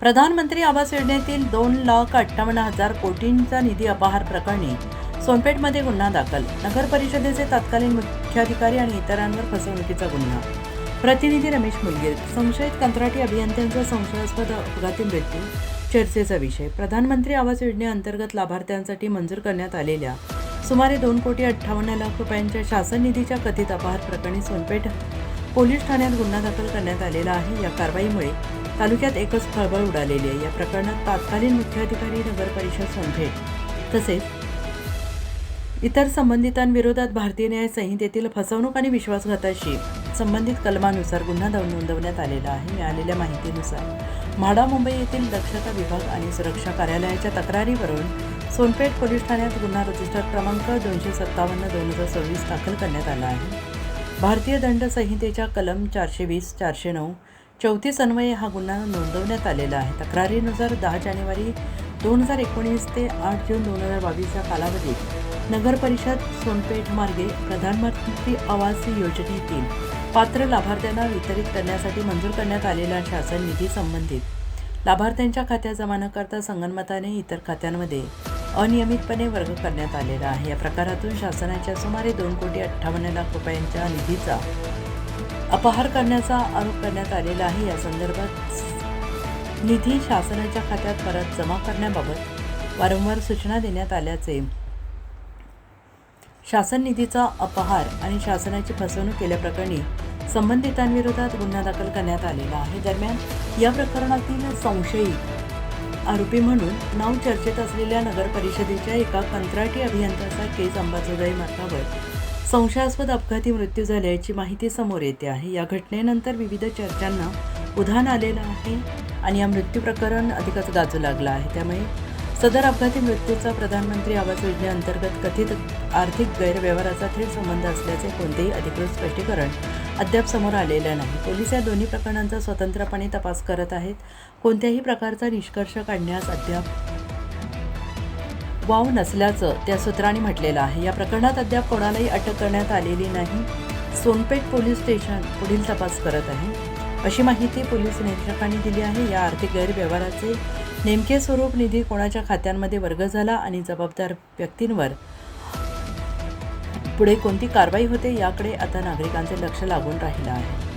प्रधानमंत्री आवास योजनेतील 2,58,000 कोटींचा निधी अपहार प्रकरणी सोनपेठमध्ये गुन्हा दाखल. नगर परिषदेचे तत्कालीन मुख्याधिकारी आणि इतरांवर फसवणुकीचा गुन्हा. प्रतिनिधी रमेश मुलगीर. संशयित कंत्राटी अभियंत्यांचा संशयास्पद अपघाती मृत्यू चर्चेचा विषय. प्रधानमंत्री आवास योजनेअंतर्गत लाभार्थ्यांसाठी मंजूर करण्यात आलेल्या सुमारे 2,58,00,000 रुपयांच्या शासन निधीच्या कथित अपहार प्रकरणी सोनपेठ पोलीस ठाण्यात गुन्हा दाखल करण्यात आलेला आहे. या कारवाईमुळे तालुक्यात एकच खळबळ उडालेली आहे. या प्रकरणात तत्कालीन मुख्याधिकारी, नगर परिषद सोनपेठ तसेच इतर संबंधितांविरोधात भारतीय न्याय संहितेतील फसवणूक आणि विश्वासघाताशी संबंधित कलमानुसार गुन्हा नोंदवण्यात आलेला आहे. मिळालेल्या माहितीनुसार म्हाडा मुंबई येथील दक्षता विभाग आणि सुरक्षा कार्यालयाच्या तक्रारीवरून सोनपेठ पोलीस ठाण्यात गुन्हा रजिस्टर क्रमांक 257/2026 दाखल करण्यात आला आहे. भारतीय दंड संहितेच्या कलम 420, 409, 34 अन्वये हा गुन्हा नोंदवण्यात आलेला आहे. तक्रारीनुसार 10 जानेवारी 2019 ते 8 जून 2022 या कालावधीत नगर परिषद सोनपेठ मार्गे प्रधानमंत्री आवास योजनेतील पात्र लाभार्थ्यांना वितरित करण्यासाठी मंजूर करण्यात आलेला शासन निधी संबंधित लाभार्थ्यांच्या खात्यात जमा न करता संगनमताने इतर खात्यांमध्ये अनियमितपणे वर्ग करण्यात आलेला आहे. या प्रकारातून शासनाच्या सुमारे 2,58,00,000 रुपयांच्या निधीचा अपहार करण्याचा आरोप करण्यात आलेला आहे. या संदर्भात निधी शासनाच्या खात्यात परत जमा करण्याबाबत वारंवार सूचना देण्यात आल्याचे शासन निधीचा अपहार आणि शासनाची फसवणूक केल्याप्रकरणी संबंधितांविरोधात गुन्हा दाखल करण्यात आलेला आहे. दरम्यान या प्रकरणातील संशयित आरोपी म्हणून नाव चर्चेत असलेल्या नगर परिषदेच्या एका कंत्राटी अभियंत्याचा केज अंबाजोगाई मार्गावर संशयास्पद अपघाती मृत्यू झाल्याची माहिती समोर येते आहे. या घटनेनंतर विविध चर्चांना उधाण आलेलं आहे आणि या मृत्यू प्रकरण अधिकच गाजू लागलं आहे. त्यामुळे सदर अपघाती मृत्यूचा प्रधानमंत्री आवास योजनेअंतर्गत कथित आर्थिक गैरव्यवहाराचा थेट संबंध असल्याचे कोणतेही अधिकृत स्पष्टीकरण अद्याप समोर आलेलं नाही. पोलीस या दोन्ही प्रकरणांचा स्वतंत्रपणे तपास करत आहेत. कोणत्याही प्रकारचा निष्कर्ष काढण्यास अद्याप वाव नसल्याचं त्या सूत्रांनी म्हटलेलं आहे. या प्रकरणात अद्याप कोणालाही अटक करण्यात आलेली नाही. सोनपेठ पोलीस स्टेशन पुढील तपास करत आहे, अशी माहिती पोलीस निरीक्षकांनी दिली आहे. या आर्थिक गैरव्यवहाराचे नेमके स्वरूप, निधी कोणाच्या खात्यांमध्ये वर्ग झाला आणि जबाबदार व्यक्तींवर पुढे कोणती कारवाई होते याकडे आता नागरिकांचे लक्ष लागून राहिलं आहे.